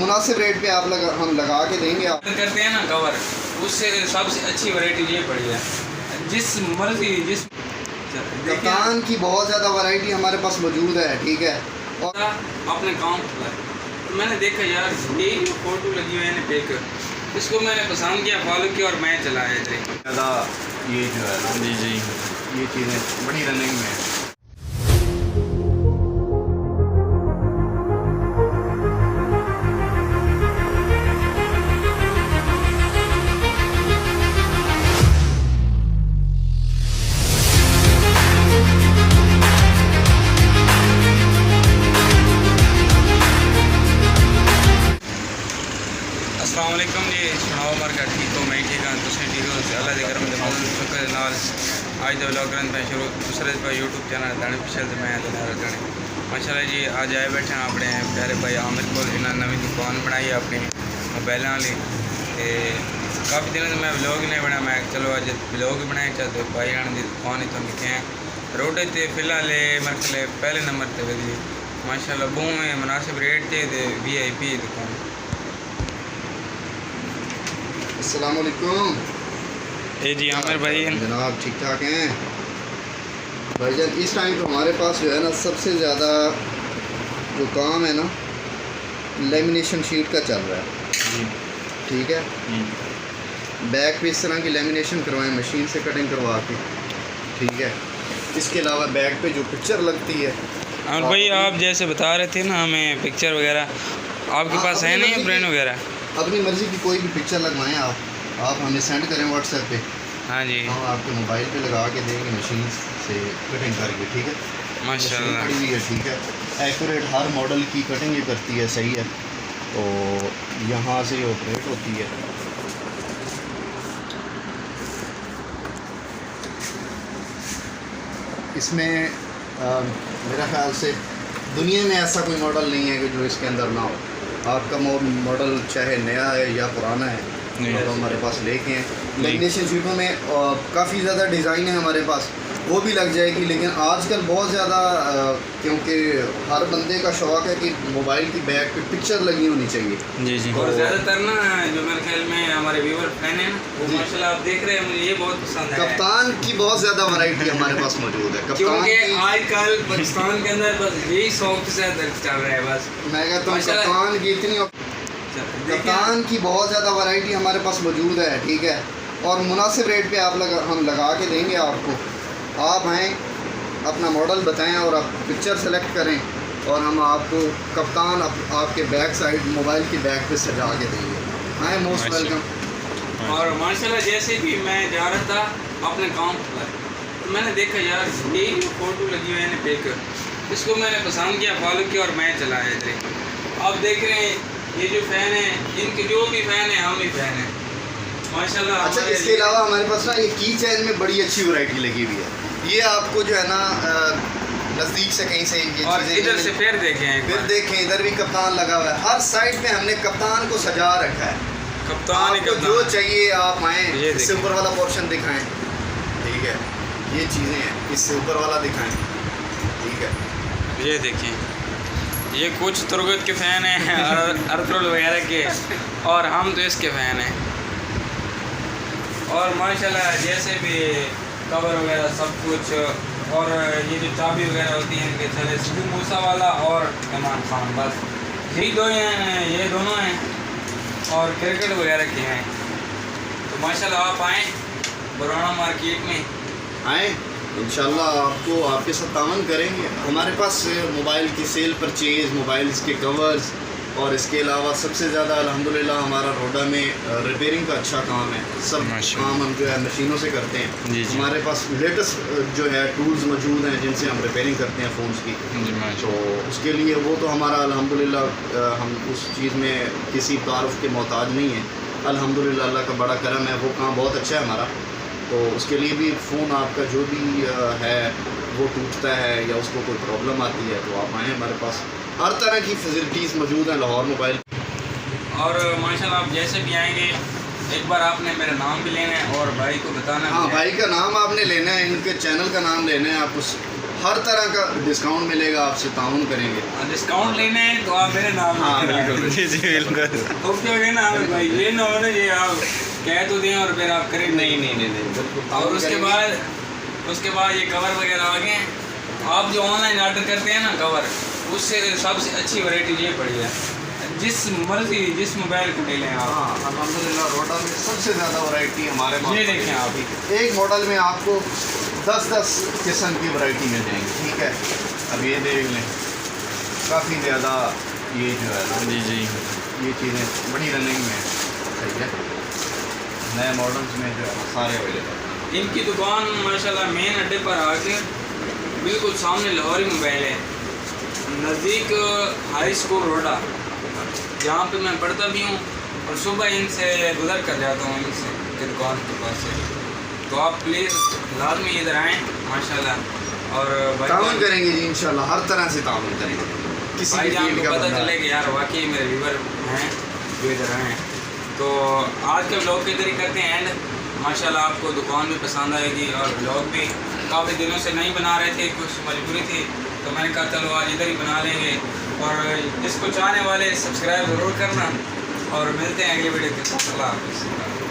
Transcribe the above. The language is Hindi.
मुनासिब रेट पे हम लगा के देंगे। आप करते हैं ना कवर, उससे सबसे अच्छी वैरायटी ये पड़ी है। जिस मर्जी जिस कप्तान की बहुत ज़्यादा वैरायटी हमारे पास मौजूद है, ठीक है। और अपने काम खुला तो मैंने देखा यार ये फोटो लगी हुई है पिक, इसको मैंने पसंद किया, फॉलो किया और मैं चलाया थे। ज़्यादा ये जो है ना, जी ये चीज़ें बड़ी रनिंग में है। अस्सलाम वालेकुम जी, सुनाओ मार्केट ठीक हो, मैं ठीक हाँ, तुम ठीक हो, अल्लाह के करम दे शुक्र नाल आज द व्लॉग करन पे शुरू दूसरे पे यूट्यूब चैनल दाने पिछल से मैं दाने माशाल्लाह जी। आज आए बैठे हैं अपने प्यारे भाई आमिर को, इन्होंने नवी दुकान बनाई है अपनी मोबाइलों वाली। तो काफ़ी दिनों से मैं व्लॉग नहीं बनाया, मैं चलो अज व्लॉग बनाए चलते भाई आने की दुकान ही तो लिखे हैं रोड से फिलहाल मेरे ख्याल पहले नंबर पर वधी माशाल्लाह बहुत मुनासिब रेट थे VIP दुकान। अस्सलाम वालेकुम जी आमिर भाई जनाब, ठीक ठाक हैं भाईजान। इस टाइम तो हमारे पास जो है ना सबसे ज़्यादा जो काम है ना लेमिनेशन शीट का चल रहा है, ठीक है। बैक पे इस तरह की लेमिनेशन करवाएं मशीन से कटिंग करवा के, ठीक है। इसके अलावा बैक पे जो पिक्चर लगती है आमिर भाई, आप जैसे बता रहे थे ना हमें पिक्चर वगैरह आपके पास है नहीं ब्रांड वगैरह? अपनी मर्ज़ी की कोई भी पिक्चर लगवाएं आप हमें सेंड करें व्हाट्सएप पे। हाँ जी, हम आपके मोबाइल पे लगा के देंगे मशीन से कटिंग करके, ठीक है। माशाल्लाह खड़ी हुई है, ठीक है। एक्यूरेट हर मॉडल की कटिंग ये करती है, सही है। तो यहाँ से ये ऑपरेट होती है। इसमें मेरा ख्याल से दुनिया में ऐसा कोई मॉडल नहीं है कि जो इसके अंदर ना हो। आपका मॉडल चाहे नया है या पुराना है तो हमारे पास लेके हैं। लेमिनेशन शीटों में काफ़ी ज़्यादा डिज़ाइन है हमारे पास, वो भी लग जाएगी। लेकिन आजकल बहुत ज़्यादा क्योंकि हर बंदे का शौक़ है कि मोबाइल की बैक पे पिक्चर लगी होनी चाहिए। जी। और ज़्यादातर ना जो मेरे ख्याल में हमारे व्यूअर फैन है ना, वो माशाल्लाह आप देख रहे हैं, मुझे ये बहुत पसंद है। कप्तान की बहुत ज़्यादा वैरायटी हमारे पास मौजूद है। क्योंकि आजकल पाकिस्तान के अंदर बस यही शौक से चल रहा है। बस मैं कहता हूँ कप्तान की बहुत ज़्यादा वैरायटी हमारे पास मौजूद है, ठीक है। और मुनासिब रेट पे हम लगा के देंगे आपको। आप आएँ, अपना मॉडल बताएं और आप पिक्चर सेलेक्ट करें और हम आपको कप्तान आपके बैक साइड मोबाइल की बैक पे सजा के देंगे। आए, मोस्ट वेलकम। और माशाल्लाह जैसे भी मैं जा रहा था अपने काम पर तो मैंने देखा यार ये फोटो लगी हुई है पिक, इसको मैंने पसंद किया, फॉलो किया और मैं चलाया थे। आप देख रहे हैं ये जो फ़ैन है, इनके जो भी फ़ैन है हम भी फ़ैन हैं माशाल्लाह। अच्छा, इसके अलावा हमारे पास ना ये की चैन में बड़ी अच्छी वैरायटी लगी हुई है। ये आपको जो है ना नज़दीक से कहीं से ये और इधर से फिर देखें इधर भी कप्तान लगा हुआ है। हर साइड पे हमने कप्तान को सजा रखा है। कप्तान आपको जो चाहिए आप आएँ। इससे ऊपर वाला पोर्शन दिखाएं, ठीक है। ये चीज़ें हैं, इससे ऊपर वाला दिखाएं, ठीक है। ये देखें, ये कुछ तुर्गत के फ़ैन हैं अरतुल वगैरह के, और हम तो इसके फ़ैन हैं। और माशाल्लाह जैसे भी कवर वगैरह सब कुछ, और ये जो चाबी वगैरह होती हैं इनके चले सिद्धू मूसा वाला और इमरान खान, बस यही दो हैं, ये दोनों हैं। और क्रिकेट वगैरह के हैं। तो माशाल्लाह आप आएँ बराना मार्केट में आएँ, इंशाल्लाह आपको आपके साथ तावन करेंगे। हमारे पास मोबाइल की सेल परचेज़, मोबाइल्स के कवर्स, और इसके अलावा सबसे ज़्यादा अल्हम्दुलिल्लाह हमारा रोडा में रिपेयरिंग का अच्छा काम है। सब काम हम जो है मशीनों से करते हैं। जी। हमारे पास लेटेस्ट जो है टूल्स मौजूद हैं जिनसे हम रिपेयरिंग करते हैं फ़ोन्स की। तो उसके लिए वो तो हमारा अल्हम्दुलिल्लाह हम उस चीज़ में किसी तारुफ के मोहताज नहीं है। अल्हम्दुलिल्लाह अल्लाह का बड़ा करम है, वो काम बहुत अच्छा है हमारा। तो उसके लिए भी फ़ोन आपका जो भी है वो टूटता है या उसको कोई प्रॉब्लम आती है तो आप आएँ, हमारे पास हर तरह की फैसिलिटीज़ मौजूद हैं लाहौर मोबाइल। और माशाल्लाह आप जैसे भी आएंगे एक बार आपने मेरा नाम भी लेना है और भाई को बताना। हाँ, भाई का नाम आपने लेना है, इनके चैनल का नाम लेना है। आप उस हर तरह का डिस्काउंट मिलेगा, आपसे ताउन करेंगे। डिस्काउंट लेने हैं तो आप मेरे नाम हाँ बिल्कुल जी जी बिल्कुल। ओके हो गया ना आमिर भाई, ये ना हो ना ये आप कह तो दें और फिर आप करें नहीं बिल्कुल। और उसके बाद ये कवर वगैरह आ गए हैं। आप जो ऑनलाइन ऑर्डर करते हैं ना कवर, उससे सबसे अच्छी वैरायटी ये पड़ी है, जिस मर्जी जिस मोबाइल को ले लें आप। हाँ अल्हम्दुलिल्लाह रोडा में सबसे ज़्यादा वैरायटी हमारे पास। ये देखें आप, एक मॉडल में आपको 10 किस्म की वैरायटी मिल जाएंगी, ठीक है। अब ये देख लें, काफ़ी ज़्यादा ये जो है ना जी जी ये चीज़ें बड़ी रनिंग में है, ठीक है। नए मॉडल्स में जो है सारे अवेलेबल। इनकी दुकान माशाल्लाह मेन अड्डे पर आके बिल्कुल सामने लाहौरी मोबाइल है, नज़दीक हाई स्कूल रोडा, जहाँ पे मैं पढ़ता भी हूँ और सुबह इनसे गुजर कर जाता हूँ इनसे के दुकान के पास से। तो आप प्लीज़ लाजमी इधर आएँ माशाल्लाह। और ताउन करेंगे जी इंशाल्लाह, हर तरह से ताउन करेंगे। किसी भी भाईजान फील्ड को का पता बंदा चले कि यार वाकई मेरे व्यूवर हैं जो इधर आए हैं। तो आज के ब्लॉग इधर ही करते हैं एंड। माशाल्लाह आपको दुकान भी पसंद आएगी और ब्लॉग भी काफ़ी दिनों से नहीं बना रहे थे, कुछ मजबूरी थी, तो मैंने कहा चलो आज इधर ही बना लेंगे। और इसको चाहने वाले सब्सक्राइब ज़रूर करना और मिलते हैं अगली वीडियो के साथ। अल्लाह हाफ़िज़।